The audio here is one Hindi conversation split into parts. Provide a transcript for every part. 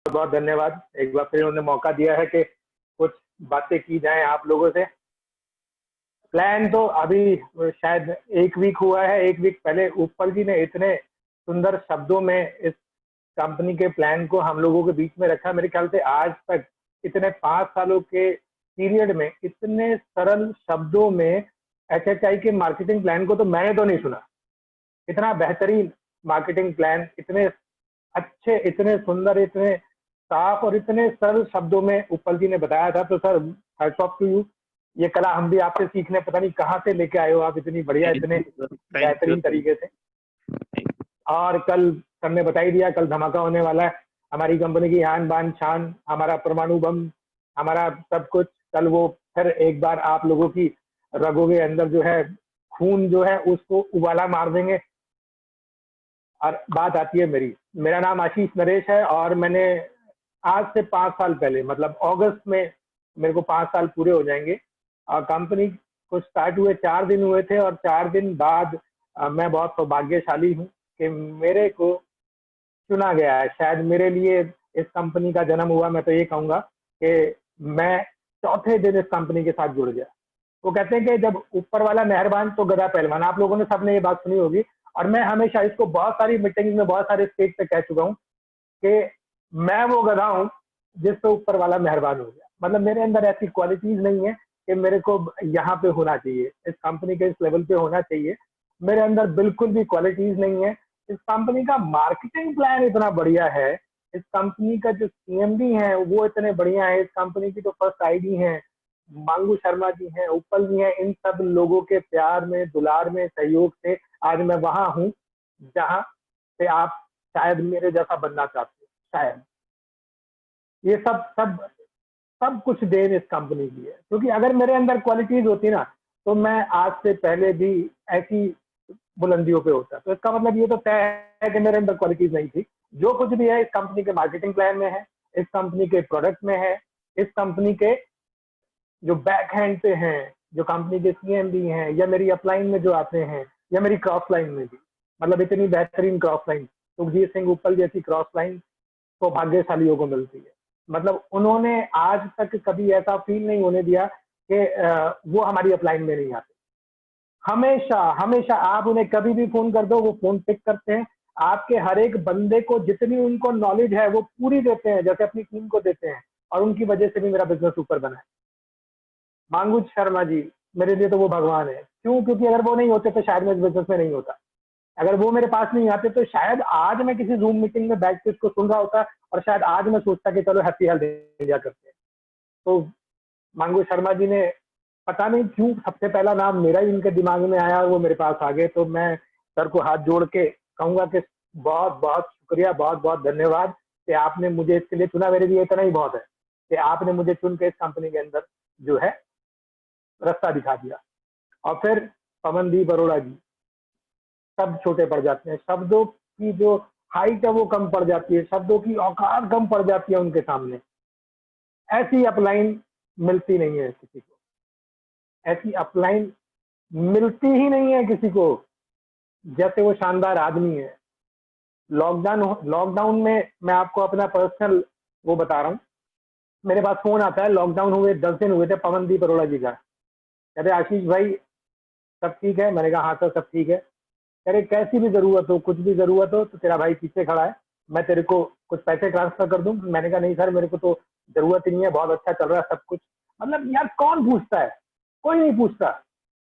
बहुत धन्यवाद। एक बार फिर उन्होंने मौका दिया है कि कुछ बातें की जाएं आप लोगों से। प्लान तो अभी शायद 1 वीक हुआ है। 1 वीक पहले उपल जी ने इतने सुंदर शब्दों में इस कंपनी के प्लान को हम लोगों के बीच में रखा। मेरे ख्याल से आज तक इतने 5 सालों के पीरियड में इतने सरल शब्दों में HHI के मार्केटिंग प्लान को तो मैंने तो नहीं सुना। इतना बेहतरीन मार्केटिंग प्लान, इतने अच्छे, इतने सुंदर, इतने साफ और इतने सरल शब्दों में उपल जी ने बताया था। तो sir, hats off to you. ये कला हम भी आपसे सीखने पता नहीं कहाँ से लेके आए हो आप, इतनी बढ़िया, इतने बेहतरीन तरीके से। और कल सर ने बता ही दिया, कल धमाका होने वाला है। हमारी कंपनी की आन बान शान, हमारा परमाणु बम, हमारा सब कुछ। कल वो फिर एक बार आप लोगों की रगों के अंदर जो है खून जो है उसको उबाला मार देंगे। और बात आती है मेरा नाम आशीष नरेश है और मैंने आज से 5 साल पहले, मतलब अगस्त में मेरे को 5 साल पूरे हो जाएंगे। कंपनी को स्टार्ट हुए 4 दिन हुए थे और 4 दिन बाद मैं बहुत सौभाग्यशाली हूँ कि मेरे को चुना गया है। शायद मेरे लिए इस कंपनी का जन्म हुआ। मैं तो ये कहूँगा कि मैं चौथे दिन इस कंपनी के साथ जुड़ गया। वो कहते हैं कि जब ऊपर वाला मेहरबान तो गधा पहलवान। आप लोगों ने सबने ये बात सुनी होगी और मैं हमेशा इसको बहुत सारी मीटिंग्स में, बहुत सारे स्टेज पे कह चुका हूँ कि मैं वो गधा हूँ जिससे ऊपर वाला मेहरबान हो गया। मतलब मेरे अंदर ऐसी क्वालिटीज नहीं है कि मेरे को यहाँ पे होना चाहिए, इस कंपनी के इस लेवल पे होना चाहिए। मेरे अंदर बिल्कुल भी क्वालिटीज नहीं है। इस कंपनी का मार्केटिंग प्लान इतना बढ़िया है, इस कंपनी का जो CMD है वो इतने बढ़िया है, इस कंपनी की जो फर्स्ट ID है मांगू शर्मा जी हैं, उपल जी हैं, इन सब लोगों के प्यार में, दुलार में, सहयोग से आज मैं वहां हूँ जहां से आप शायद मेरे जैसा बनना चाहते हो। शायद ये सब सब सब कुछ देन इस कंपनी की है। क्योंकि अगर मेरे अंदर क्वालिटीज होती ना तो मैं आज से पहले भी ऐसी बुलंदियों पे होता। तो इसका मतलब ये तो तय है कि मेरे अंदर क्वालिटीज नहीं थी। जो कुछ भी है इस कंपनी के मार्केटिंग प्लान में है, इस कंपनी के प्रोडक्ट में है, इस कंपनी के जो बैक हैंड पे हैं, जो कंपनी के CMD हैं, या मेरी अपलाइन में जो आते हैं, या मेरी क्रॉस लाइन में भी, मतलब इतनी बेहतरीन क्रॉस लाइन, सुखजीत सिंह उपल जैसी क्रॉस लाइन तो भाग्यशालियों को मिलती है। मतलब उन्होंने आज तक कभी ऐसा फील नहीं होने दिया कि वो हमारी अपलाइन में नहीं आते। हमेशा हमेशा आप उन्हें कभी भी फोन कर दो, वो फोन पिक करते हैं। आपके हर एक बंदे को जितनी उनको नॉलेज है वो पूरी देते हैं, जैसे अपनी टीम को देते हैं। और उनकी वजह से भी मेरा बिजनेस ऊपर बना है। मांगू शर्मा जी मेरे लिए तो वो भगवान है। क्यों? क्योंकि अगर वो नहीं होते तो शायद मैं इस बिजनेस में नहीं होता। अगर वो मेरे पास नहीं आते तो शायद आज मैं किसी जूम मीटिंग में बैठ के इसको सुन रहा होता और शायद आज मैं सोचता कि चलो हैप्पी हेल्थ इंडिया करते हैं। तो मांगू शर्मा जी ने पता नहीं क्यों सबसे पहला नाम मेरा ही इनके दिमाग में आया और वो मेरे पास आ गए। तो मैं सर को हाथ जोड़ के कहूंगा कि बहुत बहुत शुक्रिया, बहुत बहुत धन्यवाद कि आपने मुझे इसके लिए चुना। मेरे लिए इतना ही बहुत है कि आपने मुझे चुन के इस कंपनी के अंदर जो है रास्ता दिखा दिया। और फिर पवनदीप अरोड़ा जी, सब छोटे पड़ जाते हैं। शब्दों की जो हाइट है वो कम पड़ जाती है, शब्दों की औकात कम पड़ जाती है उनके सामने। ऐसी अपलाइन मिलती नहीं है किसी को, ऐसी अपलाइन मिलती ही नहीं है किसी को जैसे वो शानदार आदमी है। लॉकडाउन में मैं आपको अपना पर्सनल वो बता रहा हूँ। मेरे पास फोन आता है, लॉकडाउन हुए 10 दिन हुए थे पवनदीप अरोड़ा जी का। कहते आशीष भाई सब ठीक है? मैंने कहा हाँ सर सब ठीक है। कह रहे कैसी भी जरूरत हो, कुछ भी जरूरत हो तो तेरा भाई पीछे खड़ा है, मैं तेरे को कुछ पैसे ट्रांसफर कर दूं। मैंने कहा नहीं सर मेरे को तो जरूरत ही नहीं है, बहुत अच्छा चल रहा है सब कुछ। मतलब यार कौन पूछता है? कोई नहीं पूछता।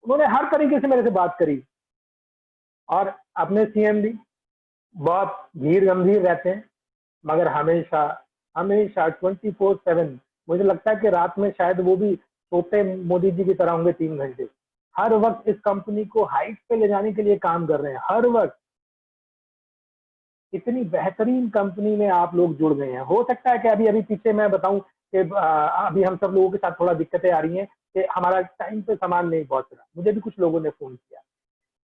उन्होंने हर तरीके से मेरे से बात करी। और अपने CMD बहुत धीर गंभीर रहते हैं, मगर हमेशा हमेशा 24/7, मुझे लगता है कि रात में शायद वो भी सोते मोदी जी की तरह होंगे 3 घंटे। हर वक्त इस कंपनी को हाइट पे ले जाने के लिए काम कर रहे हैं। हर वक्त इतनी बेहतरीन कंपनी में आप लोग जुड़ गए हैं। हो सकता है कि अभी अभी पीछे मैं बताऊं कि अभी हम सब लोगों के साथ थोड़ा दिक्कतें आ रही हैं कि हमारा टाइम पे सामान नहीं पहुंच रहा। मुझे भी कुछ लोगों ने फोन किया,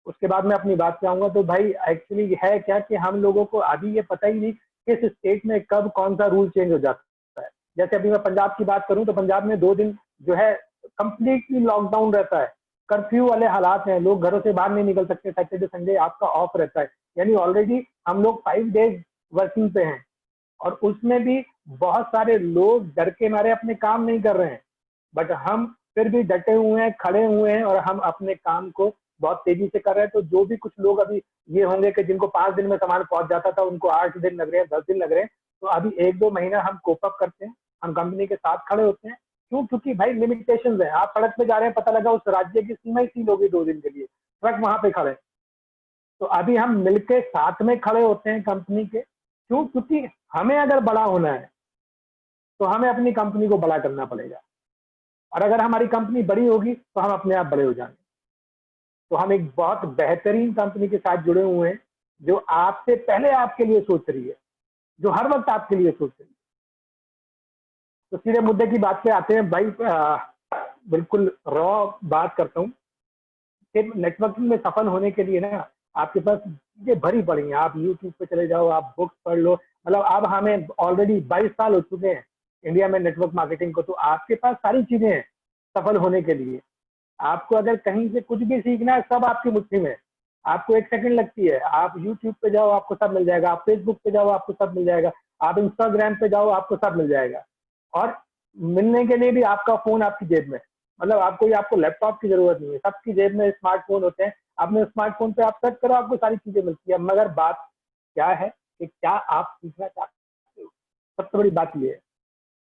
उसके बाद मैं अपनी बात पे आऊंगा। तो भाई एक्चुअली है क्या कि हम लोगों को अभी ये पता ही नहीं किस स्टेट में कब कौन सा रूल चेंज हो जाता है। जैसे अभी मैं पंजाब की बात करूं तो पंजाब में 2 दिन जो है कंप्लीटली लॉकडाउन रहता है। कर्फ्यू वाले हालात हैं, लोग घरों से बाहर नहीं निकल सकते। सैटरडे संडे आपका ऑफ रहता है, यानी ऑलरेडी हम लोग 5 डेज वर्किंग पे हैं। और उसमें भी बहुत सारे लोग डर के मारे अपने काम नहीं कर रहे हैं, बट हम फिर भी डटे हुए हैं, खड़े हुए हैं और हम अपने काम को बहुत तेजी से कर रहे हैं। तो जो भी कुछ लोग अभी ये होंगे कि जिनको 5 दिन में सामान पहुंच जाता था, उनको 8 दिन लग रहे हैं, 10 दिन लग रहे हैं, तो अभी 1-2 महीना हम कोप अप करते हैं, हम कंपनी के साथ खड़े होते हैं। क्यों? क्योंकि भाई लिमिटेशंस है। आप सड़क पे जा रहे हैं, पता लगा उस राज्य की सीमा ही सील होगी 2 दिन के लिए, ट्रक वहां पे खड़े। तो अभी हम मिलके साथ में खड़े होते हैं कंपनी के। क्यों? क्योंकि हमें अगर बड़ा होना है तो हमें अपनी कंपनी को बड़ा करना पड़ेगा, और अगर हमारी कंपनी बड़ी होगी तो हम अपने आप बड़े हो जाएंगे। तो हम एक बहुत बेहतरीन कंपनी के साथ जुड़े हुए हैं, जो आपसे पहले आपके लिए सोच रही है, जो हर वक्त आपके लिए सोच रही है। तो सीधे मुद्दे की बात पे आते हैं भाई। बिल्कुल रॉ बात करता हूँ कि नेटवर्किंग में सफल होने के लिए ना आपके पास चीजें भरी पड़ी हैं। आप यूट्यूब पे चले जाओ, आप बुक्स पढ़ लो। मतलब अब हमें ऑलरेडी 22 साल हो चुके हैं इंडिया में नेटवर्क मार्केटिंग को, तो आपके पास सारी चीजें हैं सफल होने के लिए। आपको अगर कहीं से कुछ भी सीखना है, सब आपकी मुट्ठी में। आपको 1 सेकंड लगती है, आप यूट्यूब पे जाओ आपको सब मिल जाएगा, आप फेसबुक पे जाओ आपको सब मिल जाएगा, आप इंस्टाग्राम पे जाओ आपको सब मिल जाएगा। और मिलने के लिए भी आपका फोन आपकी जेब में। मतलब आपको लैपटॉप की जरूरत नहीं है, सबकी जेब में स्मार्टफोन होते हैं। अपने स्मार्टफोन पे आप सर्च करो, आपको सारी चीजें मिलती है। मगर बात क्या है कि क्या आप सीखना चाहते हो? सबसे बड़ी बात ये है।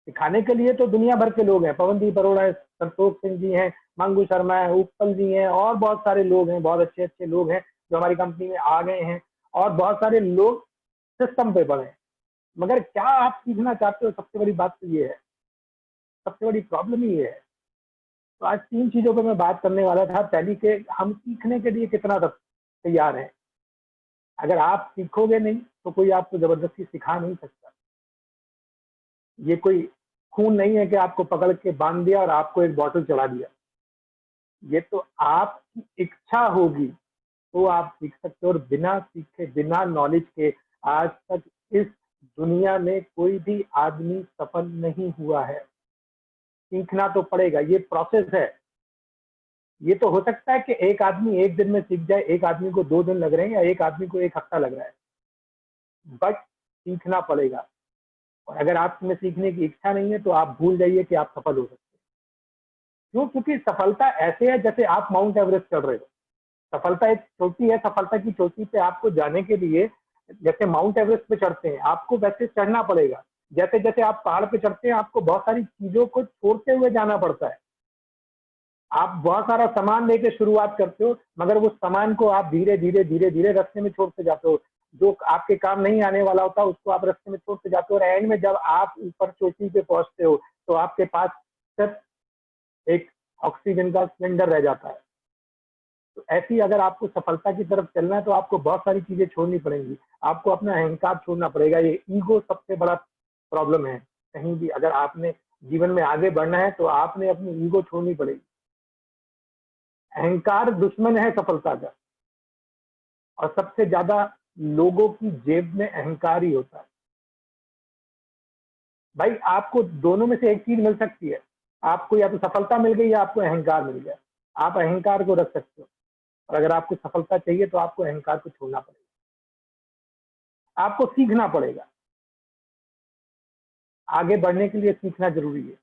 सिखाने के लिए तो दुनिया भर के लोग हैं, पवनदीप अरोड़ा है, संतोष सिंह जी हैं, मंगू शर्मा है, उपल जी हैं, और बहुत सारे लोग हैं, बहुत अच्छे अच्छे लोग हैं जो हमारी कंपनी में आ गए हैं, और बहुत सारे लोग सिस्टम पे पढ़े हैं। मगर क्या आप सीखना चाहते हो? सबसे बड़ी बात तो ये है, सबसे बड़ी प्रॉब्लम ही ये है। तो आज 3 चीजों पे मैं बात करने वाला था। पहली के हम सीखने के लिए कितना तैयार हैं। अगर आप सीखोगे नहीं तो कोई आपको जबरदस्ती सिखा नहीं सकता। ये कोई खून नहीं है कि आपको पकड़ के बांध दिया और आपको एक बॉटल चढ़ा दिया। ये तो आपकी इच्छा होगी तो आप सीख सकते हो। और बिना सीखे, बिना नॉलेज के आज तक इस दुनिया में कोई भी आदमी सफल नहीं हुआ है। सीखना तो पड़ेगा, ये प्रोसेस है। ये तो हो सकता है कि एक आदमी 1 दिन में सीख जाए, एक आदमी को 2 दिन लग रहे हैं, या एक आदमी को 1 हफ्ता लग रहा है, बट सीखना पड़ेगा। और अगर आप में सीखने की इच्छा नहीं है तो आप भूल जाइए कि आप सफल हो सकते हैं। क्यों? क्योंकि सफलता ऐसे है जैसे आप माउंट एवरेस्ट चढ़ रहे हो। सफलता एक चोटी है, सफलता की चोटी पे आपको जाने के लिए जैसे माउंट एवरेस्ट पे चढ़ते हैं, आपको वैसे चढ़ना पड़ेगा। जैसे जैसे आप पहाड़ पे चढ़ते हैं, आपको बहुत सारी चीजों को छोड़ते हुए जाना पड़ता है। आप बहुत सारा सामान लेके शुरुआत करते हो, मगर वो सामान को आप धीरे धीरे धीरे धीरे रास्ते में छोड़ते जाते हो। जो आपके काम नहीं आने वाला होता उसको आप रास्ते में छोड़ते जाते हो, और एंड में जब आप ऊपर चोटी पे पहुंचते हो तो आपके पास सिर्फ एक ऑक्सीजन का सिलेंडर रह जाता है। तो ऐसी अगर आपको सफलता की तरफ चलना है तो आपको बहुत सारी चीजें छोड़नी पड़ेंगी। आपको अपना अहंकार छोड़ना पड़ेगा। ये ईगो सबसे बड़ा प्रॉब्लम है। कहीं भी अगर आपने जीवन में आगे बढ़ना है तो आपने अपनी ईगो छोड़नी पड़ेगी। अहंकार दुश्मन है सफलता का, और सबसे ज्यादा लोगों की जेब में अहंकार ही होता है। भाई आपको दोनों में से एक चीज मिल सकती है। आपको या तो सफलता मिल गई या आपको अहंकार मिल गया। आप अहंकार को रख सकते हो, और अगर आपको सफलता चाहिए तो आपको अहंकार को छोड़ना पड़ेगा। आपको सीखना पड़ेगा। आगे बढ़ने के लिए सीखना जरूरी है।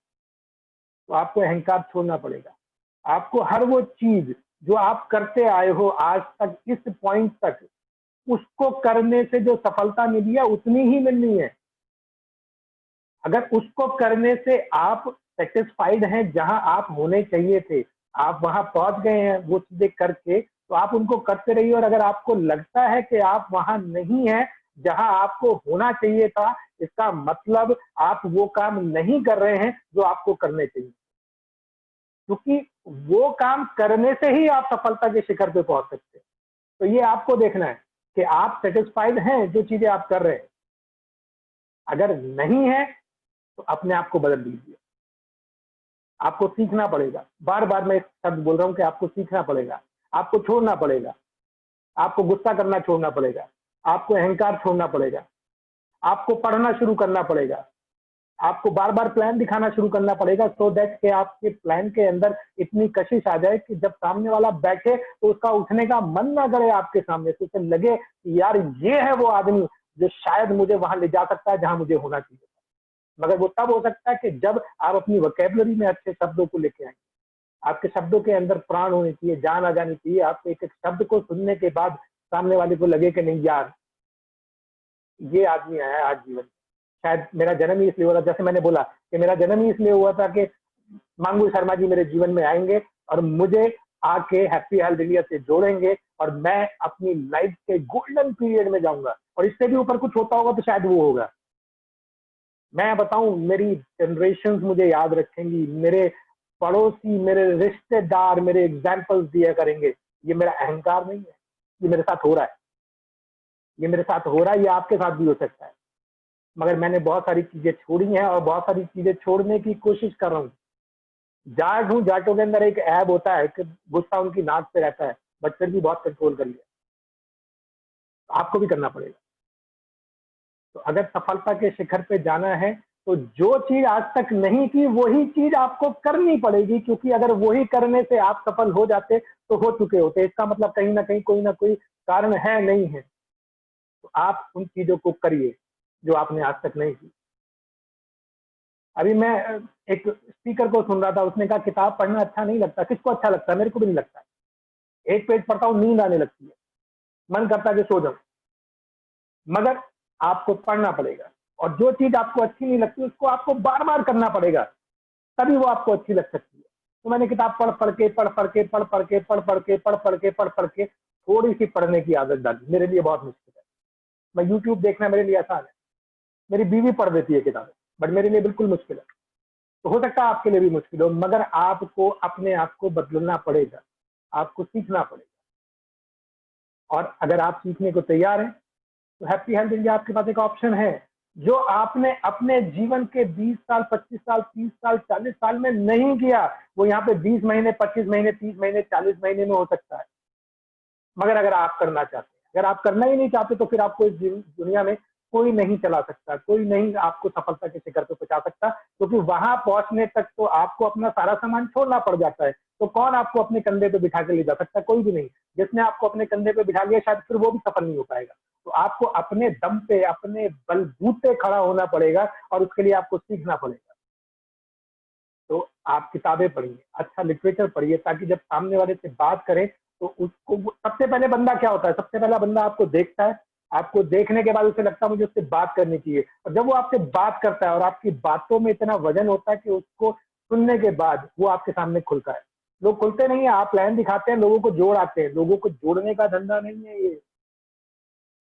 तो आपको अहंकार छोड़ना पड़ेगा। आपको हर वो चीज जो आप करते आए हो आज तक, इस पॉइंट तक, उसको करने से जो सफलता मिली है उतनी ही मिलनी है। अगर उसको करने से आप सेटिस्फाइड हैं, जहां आप होने चाहिए थे, आप वहां पहुंच गए हैं वो चीजें करके, तो आप उनको करते रहिए। और अगर आपको लगता है कि आप वहां नहीं है जहां आपको होना चाहिए था, इसका मतलब आप वो काम नहीं कर रहे हैं जो आपको करने चाहिए। क्योंकि वो काम करने से ही आप सफलता के शिखर पे पहुंच सकते हैं। तो ये आपको देखना है कि आप सेटिस्फाइड हैं जो चीजें आप कर रहे हैं। अगर नहीं है तो अपने आप को बदल दीजिए। आपको सीखना पड़ेगा। बार बार मैं एक शब्द बोल रहा हूं कि आपको सीखना पड़ेगा। आपको छोड़ना पड़ेगा। आपको गुस्सा करना छोड़ना पड़ेगा। आपको अहंकार छोड़ना पड़ेगा। आपको पढ़ना शुरू करना पड़ेगा। आपको बार बार प्लान दिखाना शुरू करना पड़ेगा, सो दैट कि आपके प्लान के अंदर इतनी कशिश आ जाए कि जब सामने वाला बैठे तो उसका उठने का मन ना करे आपके सामने से, उसे लगे कि यार ये है वो आदमी जो शायद मुझे वहां ले जा सकता है जहां मुझे होना चाहिए, मगर वो तब हो सकता है कि जब आप अपनी वोकैबुलरी में अच्छे शब्दों को लेके आएंगे। आपके शब्दों के अंदर प्राण होनी चाहिए, जान आ जानी चाहिए। आपके एक एक शब्द को सुनने के बाद सामने वाले को लगे कि नहीं यार, ये आदमी आया है आज जीवन में। शायद मेरा जन्म ही इसलिए हुआ था, जैसे मैंने बोला कि मेरा जन्म ही इसलिए हुआ था कि मांगू शर्मा जी मेरे जीवन में आएंगे और मुझे आके हैप्पी हेल्थ इंडिया से जोड़ेंगे और मैं अपनी लाइफ के गोल्डन पीरियड में जाऊंगा। और इससे भी ऊपर कुछ होता होगा तो शायद वो होगा। मैं बताऊं, मेरी जनरेशन मुझे याद रखेंगी, मेरे पड़ोसी, मेरे रिश्तेदार मेरे एग्जाम्पल्स दिया करेंगे। ये मेरा अहंकार नहीं है, ये मेरे साथ हो रहा है, ये मेरे साथ हो रहा है, ये आपके साथ भी हो सकता है। मगर मैंने बहुत सारी चीजें छोड़ी हैं और बहुत सारी चीजें छोड़ने की कोशिश कर रहा हूँ। जाट हूँ, जाटों के अंदर एक ऐब होता है कि गुस्सा उनकी नाक पे रहता है, बट फिर भी बहुत कंट्रोल कर लिया। आपको भी करना पड़ेगा। तो अगर सफलता के शिखर पे जाना है तो जो चीज आज तक नहीं की वही चीज आपको करनी पड़ेगी, क्योंकि अगर वही करने से आप सफल हो जाते तो हो चुके होते। इसका मतलब कहीं ना कहीं कोई ना कोई कारण है, नहीं है। तो आप उन चीजों को करिए जो आपने आज तक नहीं की। अभी मैं एक स्पीकर को सुन रहा था, उसने कहा किताब पढ़ना अच्छा नहीं लगता। किसको अच्छा लगता है? मेरे को भी नहीं लगता। एक पेज पढ़ता हूँ नींद आने लगती है, मन करता है कि सो जाऊं। मगर आपको पढ़ना पड़ेगा, और जो चीज आपको अच्छी नहीं लगती उसको आपको बार बार करना पड़ेगा, तभी वो आपको अच्छी लग सकती है। तो मैंने किताब पढ़ पढ़ के थोड़ी सी पढ़ने की आदत डाली। मेरे लिए बहुत मुश्किल है। मैं यूट्यूब देखना मेरे लिए आसान है, मेरी बीवी पढ़ देती है किताबें, बट मेरे लिए बिल्कुल मुश्किल है। तो हो सकता है आपके लिए भी मुश्किल हो, मगर आपको अपने आप को बदलना पड़ेगा, आपको सीखना पड़ेगा। और अगर आप सीखने को तैयार हैं तो हैप्पी हेल्थ इंडिया आपके पास एक ऑप्शन है। जो आपने अपने जीवन के 20 साल, 25 साल, 30 साल, 40 साल में नहीं किया, वो यहाँ पे 20 महीने, 25 महीने, 30 महीने, 40 महीने में हो सकता है। मगर अगर आप करना चाहते हैं, अगर आप करना ही नहीं चाहते, तो फिर आपको इस दुनिया में कोई नहीं चला सकता, कोई नहीं आपको सफलता के शिखर पर पहुंचा सकता, क्योंकि वहां पहुंचने तक तो आपको अपना सारा सामान छोड़ना पड़ जाता है। तो कौन आपको अपने कंधे पे बिठा के ले जा सकता है? कोई भी नहीं। जिसने आपको अपने कंधे पे बिठा लिया, शायद फिर वो भी सफल नहीं हो पाएगा। तो आपको अपने दम पे, अपने बलबूते खड़ा होना पड़ेगा, और उसके लिए आपको सीखना पड़ेगा। तो आप किताबें पढ़िए, अच्छा लिटरेचर पढ़िए, ताकि जब सामने वाले से बात करें तो उसको, सबसे पहले बंदा क्या होता है, सबसे पहला बंदा आपको देखता है, आपको देखने के बाद उसे लगता है मुझे उससे बात करनी चाहिए। और जब वो आपसे बात करता है और आपकी बातों में इतना वजन होता है कि उसको सुनने के बाद वो आपके सामने खुलता है। लोग खुलते नहीं है, आप प्लान दिखाते हैं, लोगों को जोड़ आते हैं। लोगों को जोड़ने का धंधा नहीं है ये।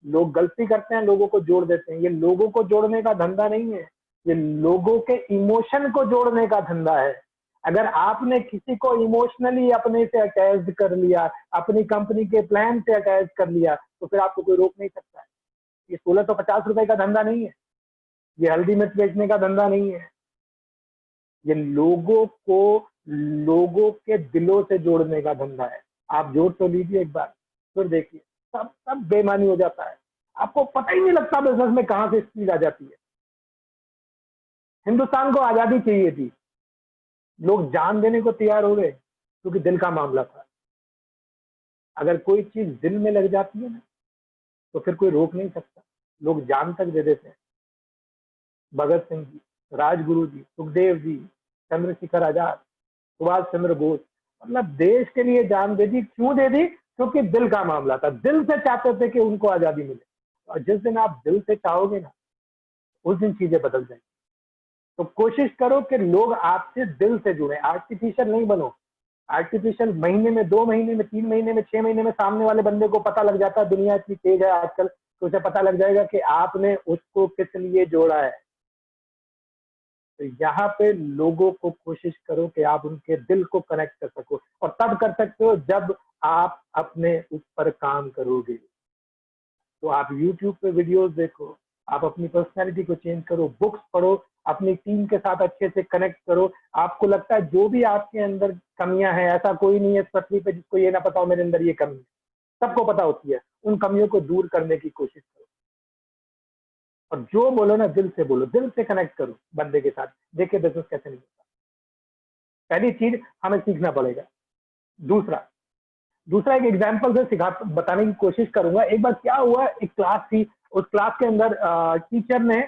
लोग गलती करते हैं, लोगों को जोड़ देते हैं। ये लोगों को जोड़ने का धंधा नहीं है, ये लोगों के इमोशन को जोड़ने का धंधा है। अगर आपने किसी को इमोशनली अपने से अटैच कर लिया, अपनी कंपनी के प्लान से अटैच कर लिया, तो फिर आपको कोई रोक नहीं सकता है। ये 1650 रुपए का धंधा नहीं है, ये हल्दी मिर्च बेचने का धंधा नहीं है। ये लोगों के दिलों से जोड़ने का धंधा है। आप जोड़ तो लीजिए एक बार, फिर देखिए सब बेईमानी हो जाता है। आपको पता ही नहीं लगता बिजनेस में कहां से स्पीड आ जाती है। हिंदुस्तान को आजादी चाहिए थी, लोग जान देने को तैयार हो गए, क्योंकि दिल का मामला था। अगर कोई चीज दिल में लग जाती है ना, तो फिर कोई रोक नहीं सकता। लोग जान तक दे देते हैं। भगत सिंह जी, राजगुरु जी, सुखदेव जी, चंद्रशेखर आजाद, सुभाष चंद्र बोस, मतलब देश के लिए जान दे दी। क्यों दे दी? क्योंकि दिल का मामला था, दिल से चाहते थे कि उनको आजादी मिले। और जिस दिन आप दिल से चाहोगे ना, उस दिन चीजें बदल जाएंगी। तो कोशिश करो कि लोग आपसे दिल से जुड़े, आर्टिफिशियल नहीं बनो। आर्टिफिशियल महीने में, 2 महीने में, 3 महीने में, 6 महीने में सामने वाले बंदे को पता लग जाता है। दुनिया इतनी तेज है आजकल, तो उसे पता लग जाएगा कि आपने उसको किस लिए जोड़ा है। तो यहाँ पे लोगों को कोशिश करो कि आप उनके दिल को कनेक्ट कर सको, और तब कर सकते हो जब आप अपने ऊपर काम करोगे। तो आप YouTube पे वीडियोस देखो, आप अपनी पर्सनैलिटी को चेंज करो, बुक्स पढ़ो, अपनी टीम के साथ अच्छे से कनेक्ट करो। आपको लगता है जो भी आपके अंदर कमियां हैं, ऐसा कोई नहीं है इस पृथ्वी पे जिसको ये ना पता हो मेरे अंदर ये कमी है, सबको पता होती है। उन कमियों को दूर करने की कोशिश करो, और जो बोलो ना दिल से बोलो, दिल से कनेक्ट करो बंदे के साथ। देखिए बिजनेस कैसे नहीं होता। पहली चीज हमें सीखना पड़ेगा। दूसरा दूसरा एक एग्जाम्पल से सिखा बताने की कोशिश करूंगा। एक बार क्या हुआ, एक क्लास थी, उस क्लास के अंदर टीचर ने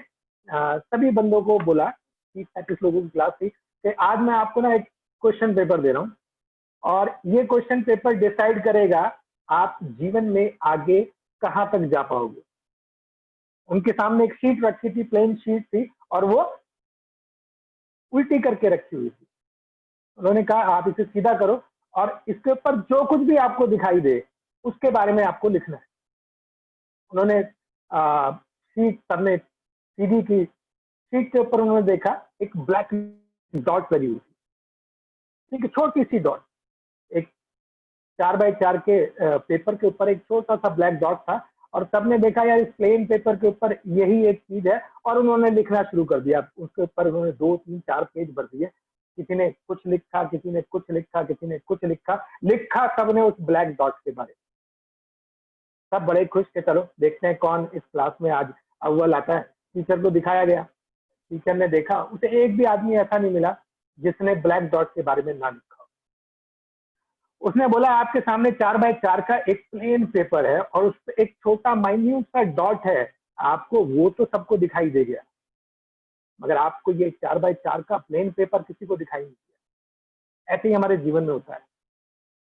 सभी बंदों को बोला, 30-35 लोगों की क्लास थी, कि आज मैं आपको ना एक क्वेश्चन पेपर दे रहा हूँ और ये क्वेश्चन पेपर डिसाइड करेगा आप जीवन में आगे कहां तक जा पाओगे। उनके सामने एक शीट रखी थी, प्लेन शीट थी, और वो उल्टी करके रखी हुई थी। उन्होंने कहा आप इसे सीधा करो और इसके ऊपर जो कुछ भी आपको दिखाई दे उसके बारे में आपको लिखना है। उन्होंने शीट सबने सीधी की, शीट के ऊपर उन्होंने देखा एक ब्लैक डॉट लगी हुई थी, ठीक है, छोटी सी डॉट, एक 4x4 के पेपर के ऊपर एक छोटा सा ब्लैक डॉट था, और सबने देखा यार इस प्लेन पेपर के ऊपर यही एक चीज है, और उन्होंने लिखना शुरू कर दिया। उसके ऊपर उन्होंने 2-3-4 पेज भर दिए, किसी ने कुछ लिखा, किसी ने कुछ लिखा, किसी ने कुछ लिखा सबने उस ब्लैक डॉट के बारे में। सब बड़े खुश थे, चलो देखते हैं कौन इस क्लास में आज अव्वल आता है। टीचर को दिखाया गया, टीचर ने देखा, उसे एक भी आदमी ऐसा नहीं मिला जिसने ब्लैक डॉट के बारे में ना लिखा। उसने बोला आपके सामने 4x4 का एक प्लेन पेपर है और उस पर एक छोटा माइन्यूट सा डॉट है, आपको वो तो सबको दिखाई दे गया, मगर आपको ये 4x4 का प्लेन पेपर किसी को दिखाई नहीं दिया। ऐसे ही हमारे जीवन में होता है,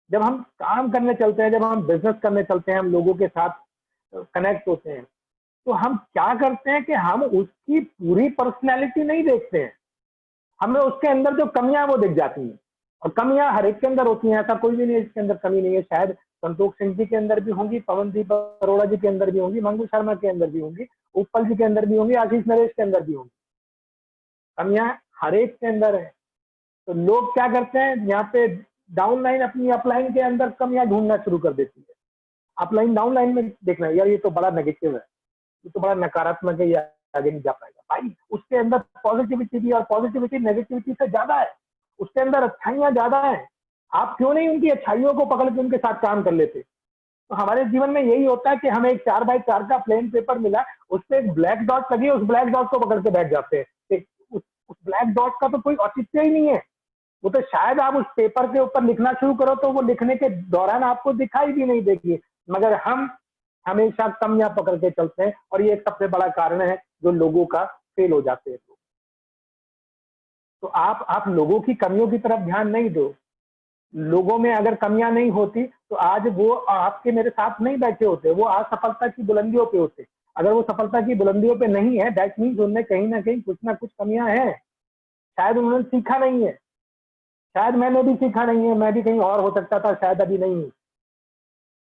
जब हम काम करने चलते हैं, जब हम बिजनेस करने चलते हैं, हम लोगों के साथ कनेक्ट होते हैं, तो हम क्या करते हैं कि हम उसकी पूरी पर्सनैलिटी नहीं देखते हैं, हमें उसके अंदर जो कमियां वो दिख जाती हैं। और कमियां हर एक के अंदर होती हैं, ऐसा कोई भी नहीं है जिसके अंदर कमी नहीं है। शायद संतोष सिंह जी के अंदर भी होंगी, पवनदीप अरोड़ा जी के अंदर भी होंगी, मंगू शर्मा के अंदर भी होंगी, उत्पल जी के अंदर भी होंगी, आशीष नरेश के अंदर भी होंगी। कमियां हर एक के अंदर है। तो लोग क्या करते हैं, यहाँ पे डाउन लाइन अपनी अपलाइन के अंदर कमियां ढूंढना शुरू कर देती है। अपलाइन डाउन लाइन में देखना यार ये तो बड़ा नेगेटिव है, ये तो बड़ा नकारात्मक है, ये आगे नहीं जा पाएगा। भाई उसके अंदर पॉजिटिविटी भी, और पॉजिटिविटी नेगेटिविटी से ज्यादा है, उसके अंदर अच्छाइयां ज्यादा है। आप क्यों नहीं उनकी अच्छाइयों को पकड़ के उनके साथ काम कर लेते। तो हमारे जीवन में यही होता है कि हमें एक 4x4 का प्लेन पेपर मिला, उस पर एक ब्लैक डॉट लगी, उस ब्लैक डॉट को पकड़ के बैठ जाते हैं। उस ब्लैक डॉट का तो कोई औचित्य ही नहीं है, वो तो शायद आप उस पेपर के ऊपर लिखना शुरू करो तो वो लिखने के दौरान आपको दिखाई भी नहीं देगी, मगर हम हमेशा कमियां पकड़ के चलते हैं, और ये एक सबसे बड़ा कारण है जो लोगों का फेल हो जाते हैं। तो आप लोगों की कमियों की तरफ ध्यान नहीं दो। लोगों में अगर कमियां नहीं होती तो आज वो आपके मेरे साथ नहीं बैठे होते, वो आज सफलता की बुलंदियों पे होते। अगर वो सफलता की बुलंदियों पे नहीं है, दैट मीन्स उनमें कहीं ना कहीं कुछ ना कुछ कमियां हैं। शायद उन्होंने सीखा नहीं है, शायद मैंने भी सीखा नहीं है, मैं भी कहीं और हो सकता था, शायद अभी नहीं हूं।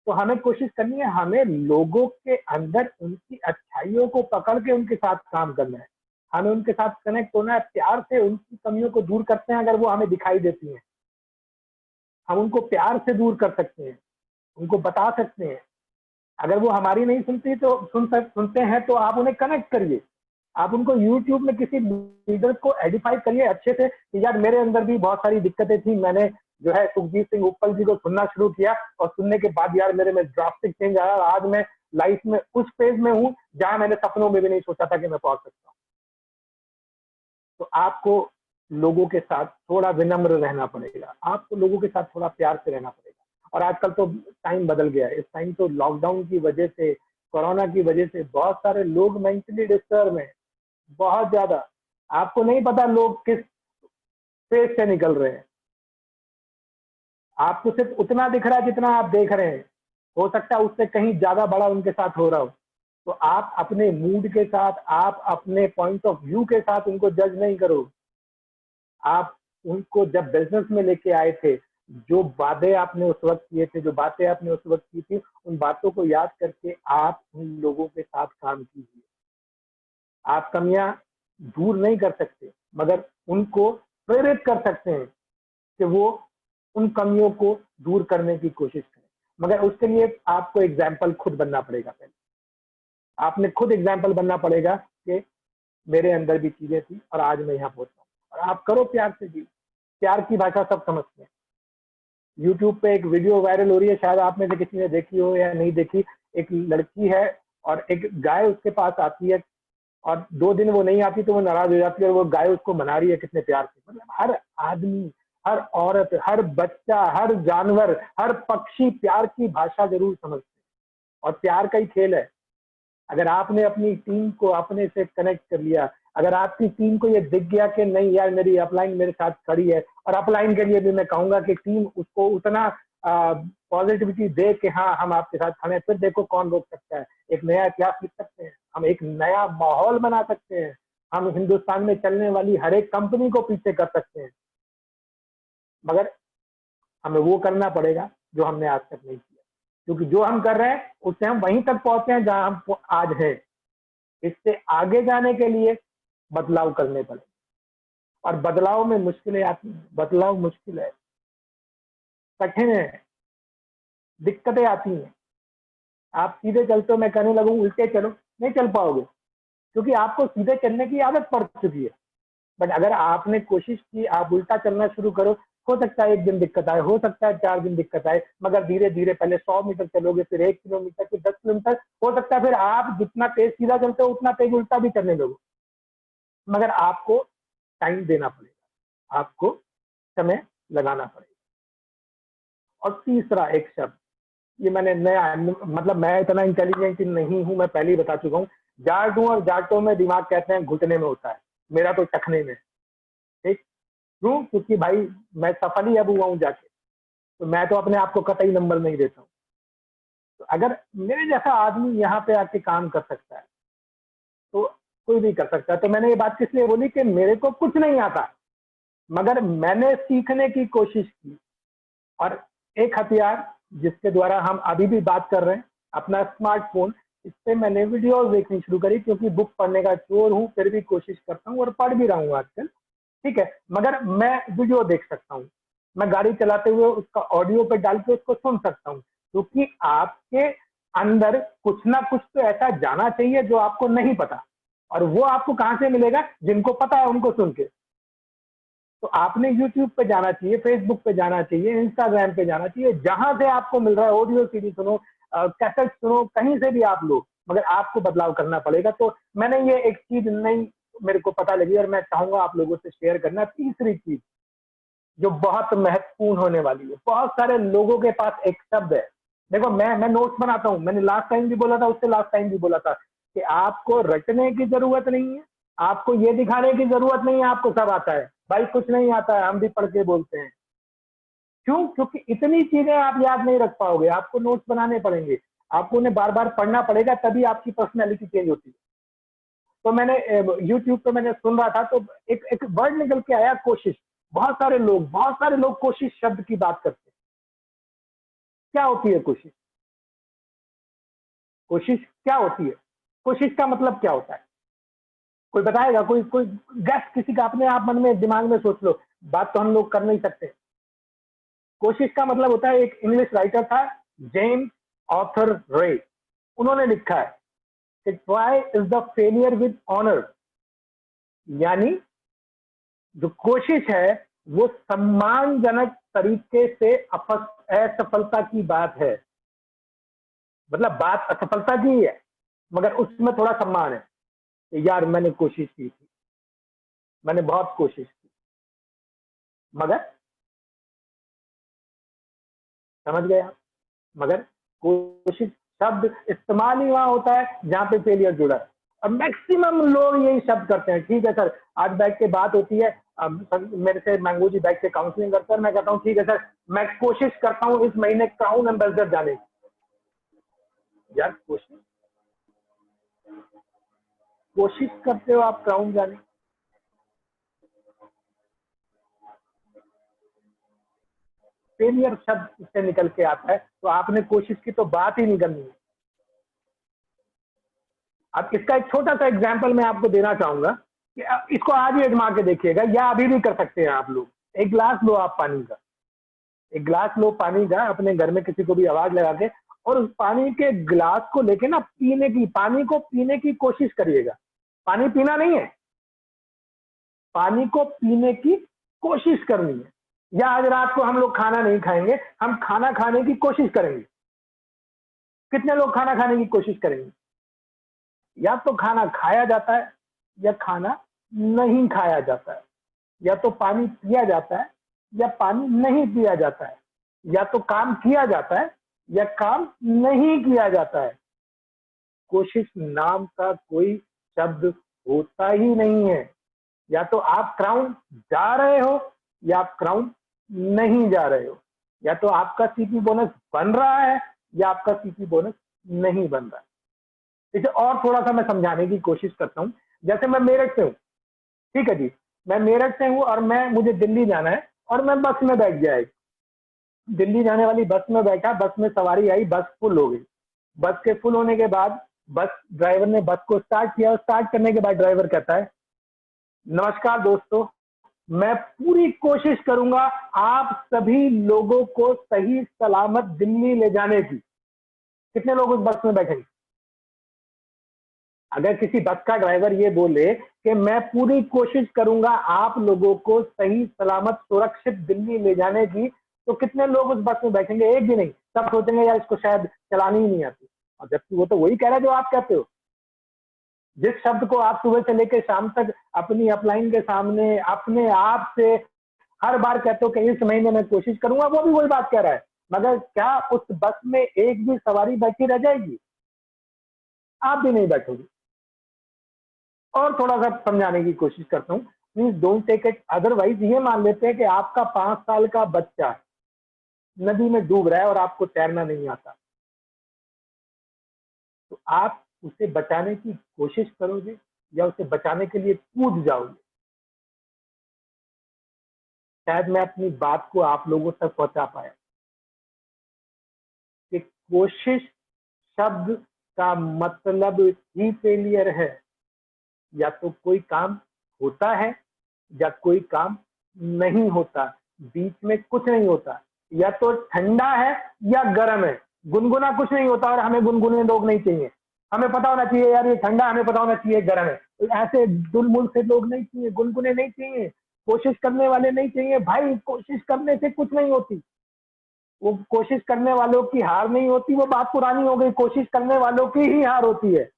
तो हमें कोशिश करनी है, हमें लोगों के अंदर उनकी अच्छाइयों को पकड़ के उनके साथ काम करना है, हमें उनके साथ कनेक्ट होना है, प्यार से उनकी कमियों को दूर करते हैं। अगर वो हमें दिखाई देती हैं, हम उनको प्यार से दूर कर सकते हैं, उनको बता सकते हैं। अगर वो हमारी नहीं सुनती तो सुनते हैं तो आप उन्हें कनेक्ट करिए, आप उनको यूट्यूब में किसी लीडर को एडिफाई करिए अच्छे से कि यार मेरे अंदर भी बहुत सारी दिक्कतें थी, मैंने जो है सुखजीत सिंह उपल जी को सुनना शुरू किया, और सुनने के बाद यार मेरे में ड्रास्टिक चेंज आया, आज मैं लाइफ में उस फेज में हूं जहां मैंने सपनों में भी नहीं सोचा था कि मैं पहुंच सकता हूं। तो आपको लोगों के साथ थोड़ा विनम्र रहना पड़ेगा, आपको लोगों के साथ थोड़ा प्यार से रहना पड़ेगा। और आजकल तो टाइम बदल गया है, इस टाइम तो लॉकडाउन की वजह से, कोरोना की वजह से बहुत सारे लोग मेंटली डिस्टर्ब हैं, बहुत ज्यादा। आपको नहीं पता लोग किस फेज से निकल रहे हैं, आपको सिर्फ उतना दिख रहा है जितना आप देख रहे हैं, हो सकता है उससे कहीं ज्यादा बड़ा उनके साथ हो रहा हो। तो आप अपने मूड के साथ, आप अपने पॉइंट ऑफ व्यू के साथ उनको जज नहीं करो। आप उनको जब बिजनेस में लेके आए थे, जो वादे आपने उस वक्त किए थे, जो बातें आपने उस वक्त की थी, उन बातों को याद करके आप उन लोगों के साथ काम कीजिए। आप कमियां दूर नहीं कर सकते, मगर उनको प्रेरित कर सकते हैं कि वो उन कमियों को दूर करने की कोशिश करें। मगर उसके लिए आपको एग्जाम्पल खुद बनना पड़ेगा। पहले आपने खुद एग्जाम्पल बनना पड़ेगा कि मेरे अंदर भी चीजें थी और आज मैं यहाँ पहुंचा हूँ। और आप करो प्यार से जी, प्यार की भाषा सब समझते हैं। यूट्यूब पे एक वीडियो वायरल हो रही है, शायद आप में से किसी ने देखी हो या नहीं देखी। एक लड़की है और एक गाय उसके पास आती है, और 2 दिन वो नहीं आती तो वो नाराज हो जाती है, और वो गाय उसको मना रही है कितने प्यार से। मतलब हर आदमी, हर औरत, हर बच्चा, हर जानवर, हर पक्षी प्यार की भाषा जरूर समझते हैं, और प्यार का ही खेल है। अगर आपने अपनी टीम को अपने से कनेक्ट कर लिया, अगर आपकी टीम को ये दिख गया कि नहीं यार मेरी अपलाइन मेरे साथ खड़ी है, और अपलाइन के लिए भी मैं कहूंगा कि टीम उसको उतना पॉजिटिविटी दे कि हाँ हम आपके साथ खड़े हैं, फिर देखो कौन रोक सकता है। एक नया इतिहास लिख सकते हैं, हम एक नया माहौल बना सकते हैं, हम हिंदुस्तान में चलने वाली हर एक कंपनी को पीछे कर सकते हैं। मगर हमें वो करना पड़ेगा जो हमने आज तक नहीं किया, क्योंकि जो हम कर रहे हैं उससे हम वहीं तक पहुंचे हैं जहां हम आज हैं। इससे आगे जाने के लिए बदलाव करने पड़े, और बदलाव में मुश्किलें आती हैं, बदलाव मुश्किल है, कठिन है, दिक्कतें आती हैं। आप सीधे चलते हो, मैं कहने लगूं उल्टे चलो, नहीं चल पाओगे, क्योंकि आपको सीधे चलने की आदत पड़ चुकी है। बट अगर आपने कोशिश की, आप उल्टा चलना शुरू करो, हो सकता है एक दिन दिक्कत आए, हो सकता है 4 दिन दिक्कत आए, मगर धीरे धीरे पहले 100 मीटर चलोगे, फिर 1 किलोमीटर, फिर 10 किलोमीटर, हो सकता है फिर आप जितना तेज सीधा चलते हो उतना तेज उल्टा भी चलने लगो। मगर आपको टाइम देना पड़ेगा, आपको समय लगाना पड़ेगा। और तीसरा एक शब्द, ये मैंने नया, मतलब मैं इतना इंटेलिजेंट नहीं हूं, मैं पहले ही बता चुका हूं, जाट हूं और जाटों में दिमाग कहते हैं घुटने में होता है, मेरा तो टखने में। ठीक क्यों? क्योंकि भाई मैं सफल ही अब हुआ हूं जाके, तो मैं तो अपने आप को कतई नंबर नहीं देता हूँ। तो अगर मेरे जैसा आदमी यहाँ पे आके काम कर सकता है तो कोई भी कर सकता है। तो मैंने ये बात किस लिए बोली कि मेरे को कुछ नहीं आता, मगर मैंने सीखने की कोशिश की, और एक हथियार जिसके द्वारा हम अभी भी बात कर रहे हैं, अपना स्मार्टफोन, इस पे मैंने वीडियोस देखनी शुरू करी, क्योंकि बुक पढ़ने का चोर हूँ, फिर भी कोशिश करता हूँ और पढ़ भी रहा हूँ आजकल। ठीक है, मगर मैं वीडियो देख सकता हूँ, मैं गाड़ी चलाते हुए उसका ऑडियो पे डाल के उसको सुन सकता हूँ, क्योंकि आपके अंदर कुछ ना कुछ तो ऐसा जाना चाहिए जो आपको नहीं पता, और वो आपको कहां से मिलेगा? जिनको पता है उनको सुन के। तो आपने YouTube पे जाना चाहिए, Facebook पे जाना चाहिए, Instagram पे जाना चाहिए, जहां से आपको मिल रहा है ऑडियो सीडी सुनो, कैसेट सुनो, कहीं से भी आप लो, मगर आपको बदलाव करना पड़ेगा। तो मैंने ये एक चीज नई मेरे को पता लगी, और मैं चाहूंगा आप लोगों से शेयर करना। तीसरी चीज जो बहुत महत्वपूर्ण होने वाली है, बहुत सारे लोगों के पास एक शब्द है, देखो मैं नोट्स बनाता हूं, मैंने लास्ट टाइम भी बोला था, उससे लास्ट टाइम भी बोला था कि आपको रटने की जरूरत नहीं है, आपको ये दिखाने की जरूरत नहीं है आपको सब आता है। भाई कुछ नहीं आता है, हम भी पढ़ के बोलते हैं। क्यों? क्योंकि इतनी चीजें आप याद नहीं रख पाओगे, आपको नोट्स बनाने पड़ेंगे, आपको उन्हें बार बार पढ़ना पड़ेगा, तभी आपकी पर्सनैलिटी चेंज होती है। तो मैंने यूट्यूब पे मैंने सुन रहा था, तो एक वर्ड निकल के आया, कोशिश। बहुत सारे लोग कोशिश शब्द की बात करते हैं। क्या होती है कोशिश? कोशिश क्या होती है? कोशिश का मतलब क्या होता है? कोई बताएगा? कोई कोई गैस किसी का अपने आप मन में दिमाग में सोच लो, बात तो हम लोग कर नहीं सकते। कोशिश का मतलब होता है, एक इंग्लिश राइटर था जेम्स ऑथर रे, उन्होंने लिखा है कि try is the failure with honour, यानी जो कोशिश है वो सम्मानजनक तरीके से असफलता की बात है। मतलब बात असफलता की है, मगर उसमें थोड़ा सम्मान है कि यार मैंने कोशिश की थी, मैंने बहुत कोशिश की, मगर समझ गए आप? मगर कोशिश शब्द इस्तेमाल ही वहां होता है जहां पे फेलियर जुड़ा है, और मैक्सिमम लोग यही शब्द करते हैं। ठीक है सर, आज बैठ के बात होती है, मेरे से मैंगो जी बैठ के काउंसलिंग करते हैं, मैं कहता हूँ ठीक है सर, मैं कोशिश करता हूँ इस महीने क्राउन एम्बेसडर जाने की। यार कोशिश कोशिश करते हो आप क्राउन जाने, फेलियर शब्द इससे निकल के आता है, तो आपने कोशिश की तो बात ही नहीं करनी है। अब इसका एक छोटा सा एग्जांपल मैं आपको देना चाहूंगा कि इसको आज ही आजमा के देखिएगा, या अभी भी कर सकते हैं आप लोग। एक गिलास लो आप पानी का, एक गिलास लो पानी का, अपने घर में किसी को भी आवाज लगा के, और उस पानी के गिलास को लेके ना पानी को पीने की कोशिश करिएगा। पानी पीना नहीं है, पानी को पीने की कोशिश करनी है। या आज रात को हम लोग खाना नहीं खाएंगे, हम खाना खाने की कोशिश करेंगे। कितने लोग खाना खाने की कोशिश करेंगे? या तो खाना खाया जाता है या खाना नहीं खाया जाता है, या तो पानी पिया जाता है या पानी नहीं पिया जाता है, या तो काम किया जाता है या काम नहीं किया जाता है। कोशिश नाम का कोई शब्द होता ही नहीं है। या तो आप क्राउन जा रहे हो या आप क्राउन नहीं जा रहे हो, या तो आपका सीपी बोनस बन रहा है या आपका सीपी बोनस नहीं बन रहा है। इसे और थोड़ा सा मैं समझाने की कोशिश करता हूं। जैसे मैं मेरठ से हूं, ठीक है जी, मैं मेरठ से हूं और मुझे दिल्ली जाना है और मैं बस में बैठ गया, दिल्ली जाने वाली बस में बैठा, बस में सवारी आई, बस फुल हो गई। बस के फुल होने के बाद बस ड्राइवर ने बस को स्टार्ट किया, स्टार्ट करने के बाद ड्राइवर कहता है, नमस्कार दोस्तों, मैं पूरी कोशिश करूंगा आप सभी लोगों को सही सलामत दिल्ली ले जाने की। कितने लोग उस बस में बैठेंगे? अगर किसी बस का ड्राइवर ये बोले कि मैं पूरी कोशिश करूंगा आप लोगों को सही सलामत सुरक्षित दिल्ली ले जाने की, तो कितने लोग उस बस में बैठेंगे? एक भी नहीं। सब सोचेंगे यार इसको शायद चलानी ही नहीं आती। और जबकि वो तो वही कह रहा है जो आप कहते हो। जिस शब्द को आप सुबह से लेकर शाम तक अपनी अपलाइन के सामने अपने आप से हर बार कहते हो कि इस महीने में कोशिश करूंगा, वो भी वही बात कह रहा है। मगर क्या उस बस में एक भी सवारी बैठी रह जाएगी? आप भी नहीं बैठोगे। और थोड़ा सा समझाने की कोशिश करता हूँ, please don't take it otherwise. ये मान लेते हैं कि आपका 5 साल का बच्चा नदी में डूब रहा है और आपको तैरना नहीं आता, तो आप उसे बचाने की कोशिश करोगे या उसे बचाने के लिए कूद जाओगे? शायद मैं अपनी बात को आप लोगों तक पहुंचा पाया कि कोशिश शब्द का मतलब ही फेलियर है। या तो कोई काम होता है या कोई काम नहीं होता, बीच में कुछ नहीं होता। या तो ठंडा है या गर्म है, गुनगुना कुछ नहीं होता। और हमें गुनगुने लोग नहीं चाहिए, हमें पता होना चाहिए यार ये ठंडा, हमें पता होना चाहिए गर्म है। ऐसे दुलमुल से लोग नहीं चाहिए, गुनगुने नहीं चाहिए, कोशिश करने वाले नहीं चाहिए। भाई कोशिश करने से कुछ नहीं होती, वो कोशिश करने वालों की हार नहीं होती, वो बात पुरानी हो गई, कोशिश करने वालों की ही हार होती है।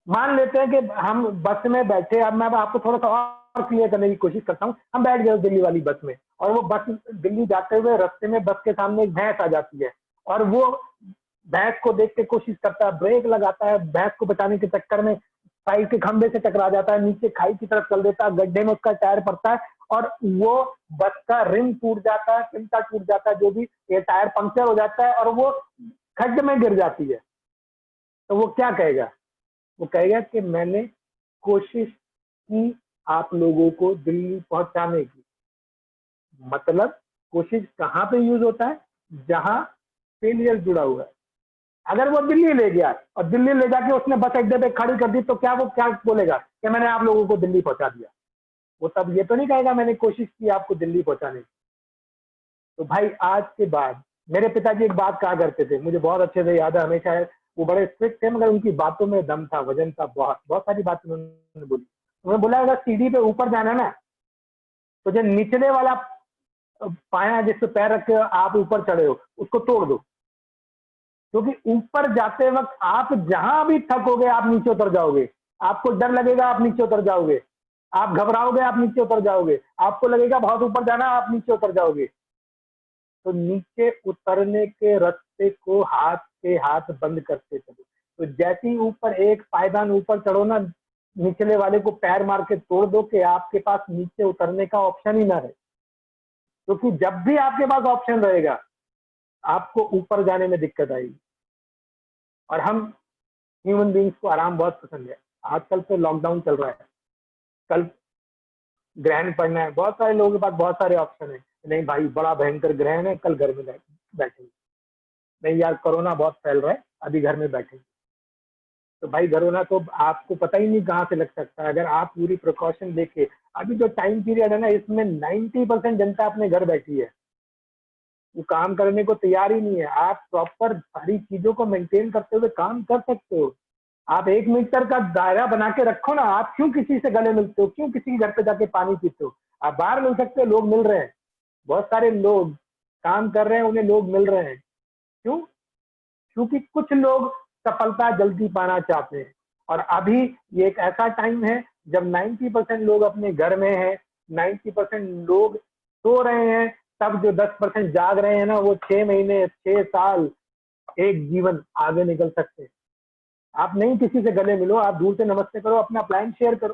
मान लेते हैं कि हम बस में बैठे, अब मैं आपको थोड़ा सा और क्लियर करने की कोशिश करता हूँ। हम बैठ गए दिल्ली वाली बस में और वो बस दिल्ली जाते हुए रास्ते में बस के सामने एक भैंस आ जाती है और वो भैंस को देख के कोशिश करता है, ब्रेक लगाता है, भैंस को बचाने के चक्कर में साइड के खंबे से टकरा जाता है, नीचे खाई की तरफ चल देता है, गड्ढे में उसका टायर पड़ता है और वो बस का रिम टूट जाता है, चिमटा टूट जाता है, जो भी ये टायर पंक्चर हो जाता है और वो खड्ड में गिर जाती है। तो वो क्या कहेगा? वो कहेगा कि मैंने कोशिश की आप लोगों को दिल्ली पहुंचाने की। मतलब कोशिश कहां पे यूज होता है? जहां फेलियर जुड़ा हुआ है। अगर वो दिल्ली ले गया और दिल्ली ले जाके उसने बस अड्डे पे खड़ी कर दी, तो क्या वो क्या बोलेगा कि मैंने आप लोगों को दिल्ली पहुंचा दिया? वो तब ये तो नहीं कहेगा मैंने कोशिश की आपको दिल्ली पहुंचाने की। तो भाई आज के बाद, मेरे पिताजी एक बात कहा करते थे, मुझे बहुत अच्छे से याद है, हमेशा है, वो बड़े स्ट्रिक्ट थे मगर उनकी बातों में दम था, वजन था, बहुत बहुत सारी बातें उन्होंने बोली। उन्होंने बोला अगर सीढ़ी पे ऊपर जाना ना, तो जो निचले वाला पाया जिस पे पैर रख के आप ऊपर चढ़े हो उसको तोड़ दो, क्योंकि ऊपर जाते वक्त आप जहां भी थकोगे आप नीचे उतर जाओगे। आपको डर लगेगा आप नीचे उतर जाओगे, आप घबराओगे आप नीचे उतर जाओगे, आपको लगेगा बहुत ऊपर जाना आप नीचे उतर जाओगे। तो नीचे उतरने के रास्ते को हाथ के हाथ बंद करते चलो। तो जैसे ही ऊपर एक पायदान ऊपर चढ़ो ना, निचले वाले को पैर मार के तोड़ दो कि आपके पास नीचे उतरने का ऑप्शन ही ना रहे। क्योंकि जब भी आपके पास ऑप्शन रहेगा आपको ऊपर जाने में दिक्कत आएगी। और हम ह्यूमन बींग्स को आराम बहुत पसंद है। आजकल तो लॉकडाउन चल रहा है, कल ग्रहण पड़ना है, बहुत सारे लोगों के पास बहुत सारे ऑप्शन है। नहीं भाई बड़ा भयंकर ग्रहण है, कल घर में बैठेंगे। नहीं यार कोरोना बहुत फैल रहा है, अभी घर में बैठेंगे। तो भाई कोरोना तो आपको पता ही नहीं कहाँ से लग सकता है। अगर आप पूरी प्रिकॉशन लेके, अभी जो टाइम पीरियड है ना, इसमें 90% जनता अपने घर बैठी है, वो काम करने को तैयार ही नहीं है। आप प्रॉपर सारी चीजों को मेंटेन करते हुए काम कर सकते हो। आप 1 मीटर का दायरा बना के रखो ना। आप क्यों किसी से गले मिलते हो? क्यों किसी के घर पे जाके पानी पीते हो? आप बाहर मिल सकते हो, लोग मिल रहे हैं, बहुत सारे लोग काम कर रहे हैं, उन्हें लोग मिल रहे हैं। क्यों? क्योंकि कुछ लोग सफलता जल्दी पाना चाहते हैं। और अभी ये एक ऐसा टाइम है जब 90% लोग अपने घर में हैं, 90% लोग सो रहे हैं, तब जो 10% जाग रहे हैं ना, वो 6 महीने 6 साल एक जीवन आगे निकल सकते हैं। आप नहीं किसी से गले मिलो, आप दूर से नमस्ते करो, अपना प्लान शेयर करो।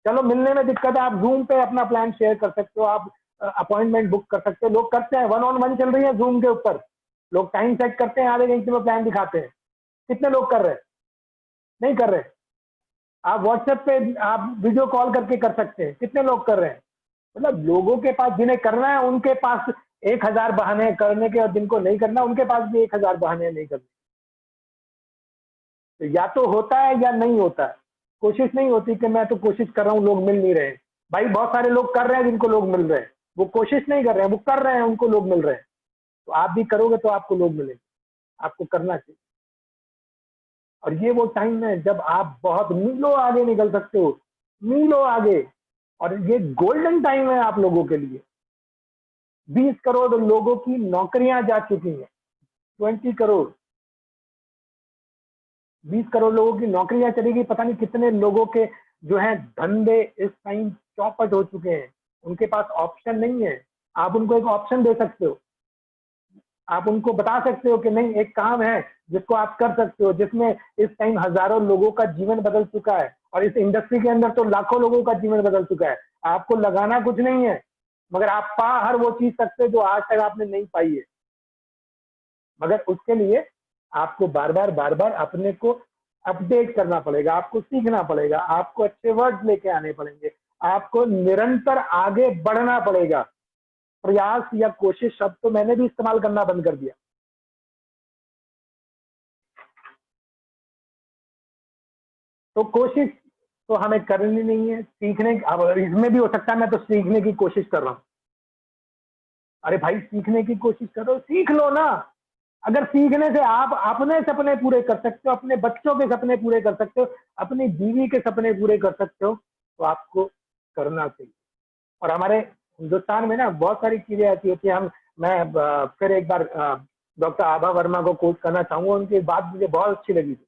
चलो मिलने में दिक्कत है, आप जूम पे अपना प्लान शेयर कर सकते हो, आप अपॉइंटमेंट बुक कर सकते हो। लोग करते हैं, 1-on-1 चल रही है जूम के ऊपर, लोग टाइम सेट करते हैं, आधे घंटे में प्लान दिखाते हैं। कितने लोग कर रहे हैं? नहीं कर रहे। आप व्हाट्सएप पे आप वीडियो कॉल करके कर सकते हैं, कितने लोग कर रहे हैं? मतलब लोगों के पास, जिन्हें करना है उनके पास 1000 बहाने हैं करने के, और जिनको नहीं करना उनके पास भी 1000 बहाने हैं नहीं करने। तो या तो होता है या नहीं होता है। कोशिश नहीं होती कि मैं तो कोशिश कर रहा हूँ, लोग मिल नहीं रहे। भाई बहुत सारे लोग कर रहे हैं जिनको लोग मिल रहे हैं, वो कोशिश नहीं कर रहे हैं, वो कर रहे हैं, उनको लोग मिल रहे हैं। तो आप भी करोगे तो आपको लोग मिलेंगे, आपको करना चाहिए। और ये वो टाइम है जब आप बहुत मीलों आगे निकल सकते हो, मीलों आगे। और ये गोल्डन टाइम है आप लोगों के लिए। 20 करोड़ लोगों की नौकरियां जा चुकी हैं, 20 करोड़, 20 करोड़ लोगों की नौकरियां चलेगी। पता नहीं कितने लोगों के जो है धंधे इस टाइम चौपट हो चुके हैं, उनके पास ऑप्शन नहीं है। आप उनको एक ऑप्शन दे सकते हो, आप उनको बता सकते हो कि नहीं, एक काम है जिसको आप कर सकते हो, जिसमें इस टाइम हजारों लोगों का जीवन बदल चुका है, और इस इंडस्ट्री के अंदर तो लाखों लोगों का जीवन बदल चुका है। आपको लगाना कुछ नहीं है, मगर आप पा हर वो चीज सकते हो जो आज तक आपने नहीं पाई है। मगर उसके लिए आपको बार बार अपने को अपडेट करना पड़ेगा, आपको सीखना पड़ेगा, आपको अच्छे वर्ड लेके आने पड़ेंगे, आपको निरंतर आगे बढ़ना पड़ेगा। प्रयास या कोशिश शब्द तो मैंने भी इस्तेमाल करना बंद कर दिया। तो कोशिश तो हमें करनी नहीं है, सीखने। अब इसमें भी हो सकता है मैं तो सीखने की कोशिश कर रहा हूं। अरे भाई सीखने की कोशिश करो, सीख लो ना। अगर सीखने से आप अपने सपने पूरे कर सकते हो, अपने बच्चों के सपने पूरे कर सकते हो, अपनी बीवी के सपने पूरे कर सकते हो, तो आपको करना चाहिए। और हमारे हिंदुस्तान में ना बहुत सारी चीजें ऐसी होती है। मैं फिर एक बार डॉक्टर आभा वर्मा को कोट करना चाहूंगा, उनकी बात मुझे बहुत अच्छी लगी थी।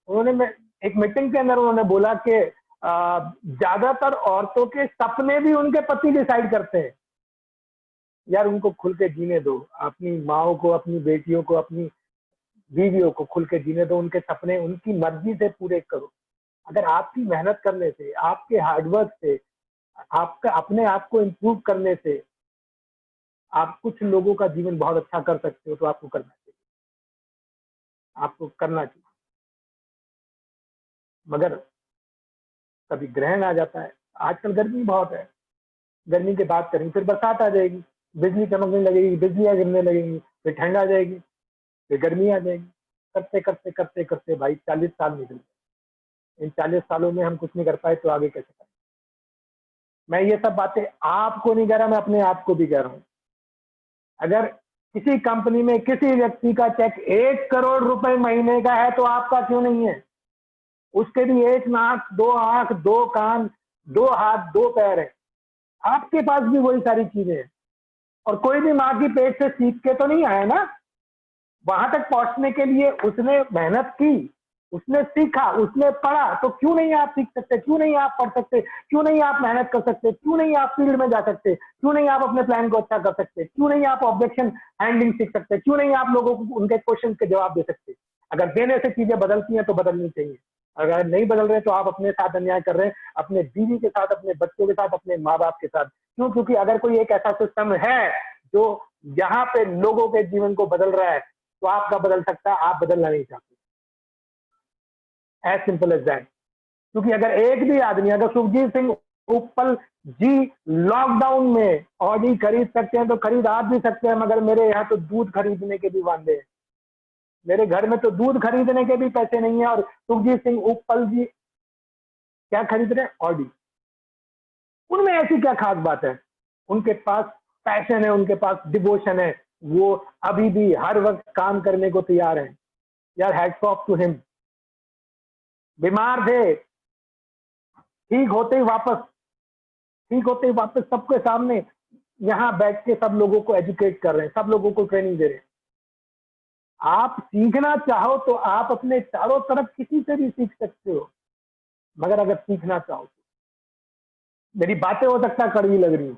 उन्होंने एक मीटिंग के अंदर उन्होंने बोला कि ज्यादातर औरतों के सपने भी उनके पति डिसाइड करते हैं। यार उनको खुल के जीने दो, अपनी माओ को, अपनी बेटियों को, अपनी बीवियों को खुल के जीने दो, उनके सपने उनकी मर्जी से पूरे करो। अगर आपकी मेहनत करने से, आपके हार्डवर्क से, आपका अपने आप को इम्प्रूव करने से आप कुछ लोगों का जीवन बहुत अच्छा कर सकते हो, तो आपको करना चाहिए, आपको करना चाहिए। मगर कभी ग्रहण आ जाता है, आजकल गर्मी बहुत है, गर्मी की बात करेंगे, फिर बरसात आ जाएगी, बिजली चमकने लगेगी, बिजलियां गिरने लगेंगी, फिर ठंड आ जाएगी, फिर गर्मी आ जाएगी। करते करते करते करते भाई 40 साल निकल गए। इन 40 सालों में हम कुछ नहीं कर पाए, तो आगे कैसे करें? मैं ये सब बातें आपको नहीं कह रहा, मैं अपने आप को भी कह रहा हूं। अगर किसी कंपनी में किसी व्यक्ति का चेक 1 करोड़ रुपए महीने का है, तो आपका क्यों नहीं है? उसके भी एक नाक, दो आंख, दो कान, दो हाथ, दो पैर है। आपके पास भी वही सारी चीजें हैं। और कोई भी माँ की पेट से सीख के तो नहीं आया ना, वहां तक पहुंचने के लिए उसने मेहनत की, उसने सीखा, उसने पढ़ा। तो क्यों नहीं आप सीख सकते? क्यों नहीं आप पढ़ सकते? क्यों नहीं आप मेहनत कर सकते? क्यों नहीं आप फील्ड में जा सकते? क्यों नहीं आप अपने प्लान को अच्छा कर सकते? क्यों नहीं आप ऑब्जेक्शन हैंडलिंग सीख सकते? क्यों नहीं आप लोगों को उनके क्वेश्चन के जवाब दे सकते? अगर देने से चीजें बदलती हैं तो बदलनी चाहिए। अगर नहीं बदल रहे तो आप अपने साथ अन्याय कर रहे हैं, अपने बीवी के साथ, अपने बच्चों के साथ, अपने माँ बाप के साथ। क्यों? क्योंकि अगर कोई एक ऐसा सिस्टम है जो यहाँ पे लोगों के जीवन को बदल रहा है, तो आपका बदल सकता है, आप बदलना नहीं चाहते। As simple as that. क्योंकि अगर एक भी आदमी, अगर सुखजीत सिंह उपल जी लॉकडाउन में ऑडी खरीद सकते हैं तो खरीद आप भी सकते हैं, मगर मेरे यहाँ तो दूध खरीदने के भी वांदे हैं। मेरे घर में तो दूध खरीदने के भी पैसे नहीं है, और सुखजीत सिंह उपल जी क्या खरीद रहे हैं? ऑडी। उनमें ऐसी क्या खास बात है? उनके पास पैशन है, उनके पास डिवोशन है, वो अभी भी हर वक्त काम करने को तैयार है। यार हैट्स ऑफ टू हिम। बीमार थे, ठीक होते ही वापस, ठीक होते ही वापस सबके सामने यहाँ बैठ के सब लोगों को एजुकेट कर रहे हैं, सब लोगों को ट्रेनिंग दे रहे हैं। आप सीखना चाहो तो आप अपने चारों तरफ किसी से भी सीख सकते हो, मगर अगर सीखना चाहो तो। मेरी बातें हो सकता है कड़वी लग रही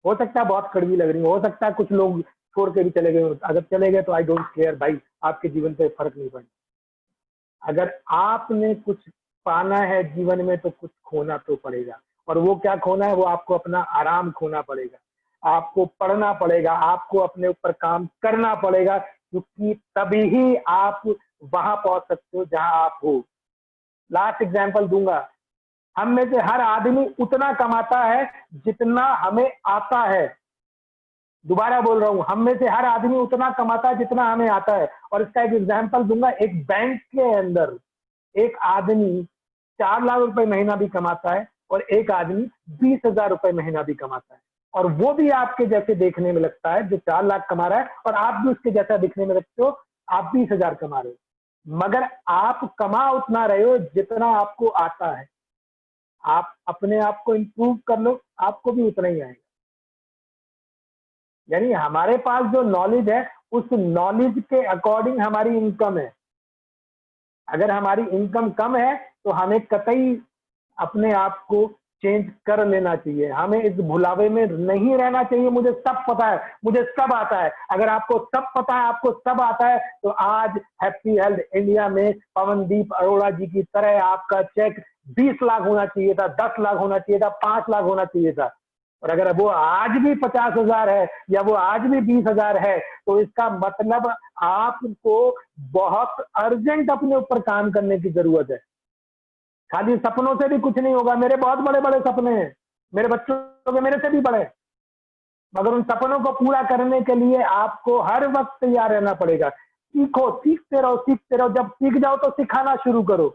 हो सकता है बहुत कड़वी लग रही हो सकता है कुछ लोग छोड़ के भी चले गए, अगर चले गए तो आई डोंट केयर भाई, आपके जीवन पे फर्क नहीं पड़ेगा। अगर आपने कुछ पाना है जीवन में तो कुछ खोना तो पड़ेगा, और वो क्या खोना है, वो आपको अपना आराम खोना पड़ेगा, आपको पढ़ना पड़ेगा, आपको अपने ऊपर काम करना पड़ेगा, क्योंकि तभी ही आप वहां पहुंच सकते हो जहां आप हो। लास्ट एग्जांपल दूंगा, हम में से हर आदमी उतना कमाता है जितना हमें आता है। दोबारा बोल रहा हूं, हम में से हर आदमी उतना कमाता है जितना हमें आता है। और इसका एक एग्जांपल दूंगा, एक बैंक के अंदर एक आदमी 4 लाख रुपए महीना भी कमाता है और एक आदमी 20,000 रुपए महीना भी कमाता है, और वो भी आपके जैसे देखने में लगता है, जो 4 लाख कमा रहा है, और आप भी उसके जैसा दिखने में लगते हो, आप 20,000 कमा रहे हो, मगर आप कमा उतना रहे हो जितना आपको आता है। आप अपने आप को इंप्रूव कर लो, आपको भी उतना ही आएगा। यानी हमारे पास जो नॉलेज है, उस नॉलेज के अकॉर्डिंग हमारी इनकम है। अगर हमारी इनकम कम है तो हमें कतई अपने आप को चेंज कर लेना चाहिए, हमें इस भुलावे में नहीं रहना चाहिए, मुझे सब पता है, मुझे सब आता है। अगर आपको सब पता है, आपको सब आता है, तो आज हैप्पी हेल्थ इंडिया में पवनदीप अरोड़ा जी की तरह आपका चेक 20 लाख होना चाहिए था, 10 लाख होना चाहिए था, 5 लाख होना चाहिए था। और अगर वो आज भी 50,000 है या वो आज भी 20,000 है, तो इसका मतलब आपको बहुत अर्जेंट अपने ऊपर काम करने की जरूरत है। खाली सपनों से भी कुछ नहीं होगा। मेरे बहुत बड़े बड़े सपने हैं, मेरे बच्चों के मेरे से भी बड़े, मगर उन सपनों को पूरा करने के लिए आपको हर वक्त तैयार रहना पड़ेगा। सीखो, सीखते रहो, सीखते रहो। जब सीख जाओ तो सिखाना शुरू करो।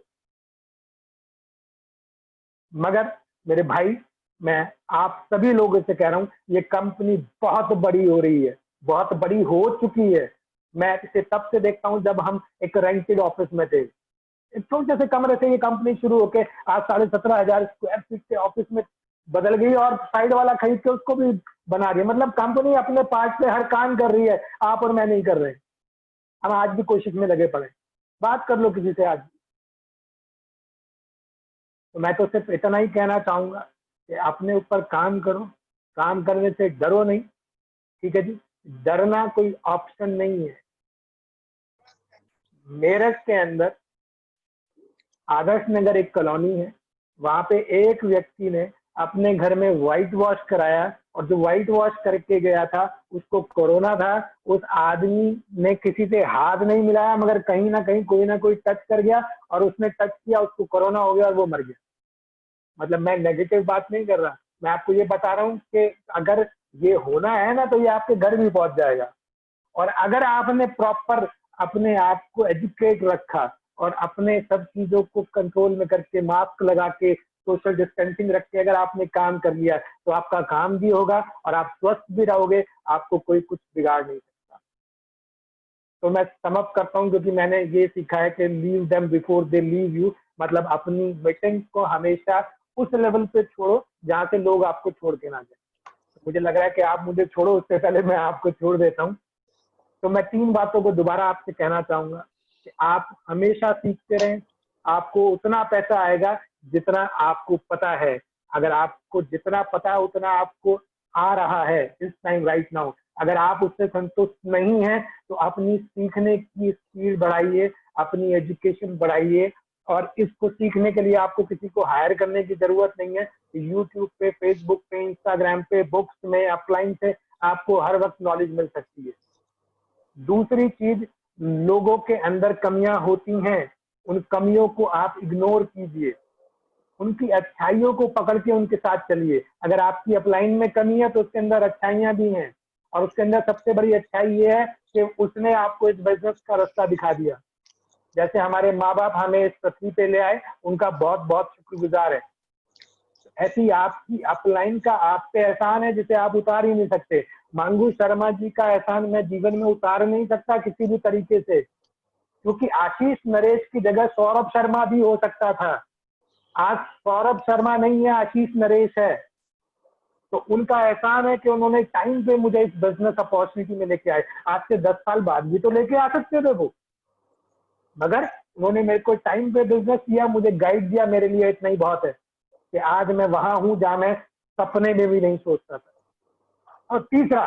मगर मेरे भाई, मैं आप सभी लोगों से कह रहा हूं, ये कंपनी बहुत बड़ी हो रही है, बहुत बड़ी हो चुकी है। मैं इसे तब से देखता हूं जब हम एक रेंटेड ऑफिस में थे, एक छोटे से कमरे से ये कंपनी शुरू होकर आज 17,500 स्क्वायर फीट के ऑफिस में बदल गई, और साइड वाला खरीद के उसको भी बना रही है। मतलब कंपनी अपने पार्ट पे हर काम कर रही है, आप और मैं नहीं कर रहे। हम आज भी कोशिश में लगे पड़े। बात कर लो किसी से आज। तो मैं तो सिर्फ इतना ही कहना चाहूंगा कि अपने ऊपर काम करो, काम करने से डरो नहीं, ठीक है जी। डरना कोई ऑप्शन नहीं है। मेरठ के अंदर आदर्श नगर एक कॉलोनी है, वहां पे एक व्यक्ति ने अपने घर में व्हाइट वॉश कराया, और जो व्हाइट वॉश करके गया था उसको कोरोना था। उस आदमी ने किसी से हाथ नहीं मिलाया, मगर कहीं ना कहीं कोई ना कोई टच कर गया, और उसने टच किया, उसको कोरोना हो गया और वो मर गया। मतलब मैं नेगेटिव बात नहीं कर रहा, मैं आपको ये बता रहा हूँ कि अगर ये होना है ना, तो ये आपके घर भी पहुंच जाएगा। और अगर आपने प्रॉपर अपने आप को एजुकेट रखा और अपने सब चीजों को कंट्रोल में करके, मास्क लगा के, सोशल डिस्टेंसिंग रख के अगर आपने काम कर लिया, तो आपका काम भी होगा और आप स्वस्थ भी रहोगे, आपको कोई कुछ बिगाड़ नहीं सकता। तो मैं समअप करता हूँ, क्योंकि मैंने ये सीखा है कि leave them before they leave you. मतलब अपनी मीटिंग को हमेशा उस लेवल पे छोड़ो जहां से लोग आपको छोड़ के ना जाए। मुझे लग रहा है कि आप मुझे छोड़ो, उससे पहले मैं आपको छोड़ देता हूँ। तो मैं 3 बातों को दोबारा आपसे कहना चाहूंगा कि आप हमेशा सीखते रहें। आपको उतना पैसा आएगा जितना आपको पता है। अगर आपको जितना पता है उतना आपको आ रहा है इस टाइम राइट नाउ, अगर आप उससे संतुष्ट नहीं हैं, तो अपनी सीखने की स्पीड बढ़ाइए, अपनी एजुकेशन बढ़ाइए। और इसको सीखने के लिए आपको किसी को हायर करने की जरूरत नहीं है। यूट्यूब पे, फेसबुक पे, इंस्टाग्राम पे, बुक्स में, अपलाइन से आपको हर वक्त नॉलेज मिल सकती है। दूसरी चीज, लोगों के अंदर कमियां होती हैं, उन कमियों को आप इग्नोर कीजिए, उनकी अच्छाइयों को पकड़ के उनके साथ चलिए। अगर आपकी अपलाइन में कमी है तो उसके अंदर अच्छाइयां भी हैं, और उसके अंदर सबसे बड़ी अच्छाई ये है कि उसने आपको इस बिजनेस का रास्ता दिखा दिया। जैसे हमारे माँ बाप हमें इस पृथ्वी पे ले आए, उनका बहुत बहुत शुक्रगुजार है। ऐसी आपकी अपलाइन का आप पे एहसान है जिसे आप उतार ही नहीं सकते। मांगू शर्मा जी का एहसान मैं जीवन में उतार नहीं सकता किसी भी तरीके से, क्योंकि आशीष नरेश की जगह सौरभ शर्मा भी हो सकता था। आज सौरभ शर्मा नहीं है, आशीष नरेश है। तो उनका एहसान है कि उन्होंने टाइम पे मुझे इस बिजनेस अपॉर्चुनिटी में लेके आए। आज से 10 साल बाद भी तो लेके आ सकते थे वो, मगर उन्होंने मेरे को टाइम पे बिजनेस किया, मुझे गाइड दिया। मेरे लिए इतना ही बहुत है कि आज मैं वहां हूं जहां मैं सपने में भी नहीं सोचता था। और तीसरा,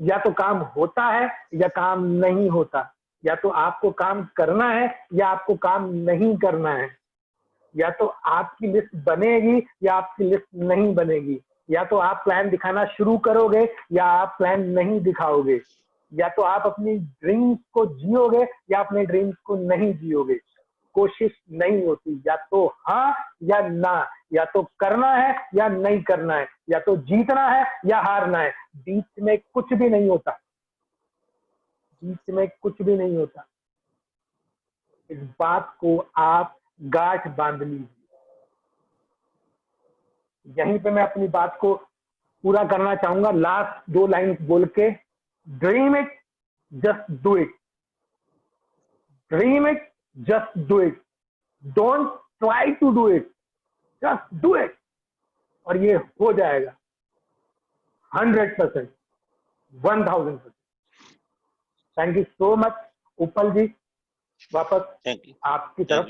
या तो काम होता है या काम नहीं होता, या तो आपको काम करना है या आपको काम नहीं करना है, या तो आपकी लिस्ट बनेगी या आपकी लिस्ट नहीं बनेगी, या तो आप प्लान दिखाना शुरू करोगे या आप प्लान नहीं दिखाओगे, या तो आप अपनी ड्रीम्स को जियोगे या अपने ड्रीम्स को नहीं जियोगे। कोशिश नहीं होती, या तो हाँ या ना, या तो करना है या नहीं करना है, या तो जीतना है या हारना है, बीच में कुछ भी नहीं होता, बीच में कुछ भी नहीं होता। इस बात को आप गांठ बांध लीजिए। यहीं पे मैं अपनी बात को पूरा करना चाहूंगा, लास्ट 2 लाइन बोल के। Dream it, just do it. Dream it, just do it. Don't try to do it, just do it, और ये हो जाएगा 100%, 1000%। थैंक यू सो मच उपल जी, वापस थैंक यू। आपकी तरफ।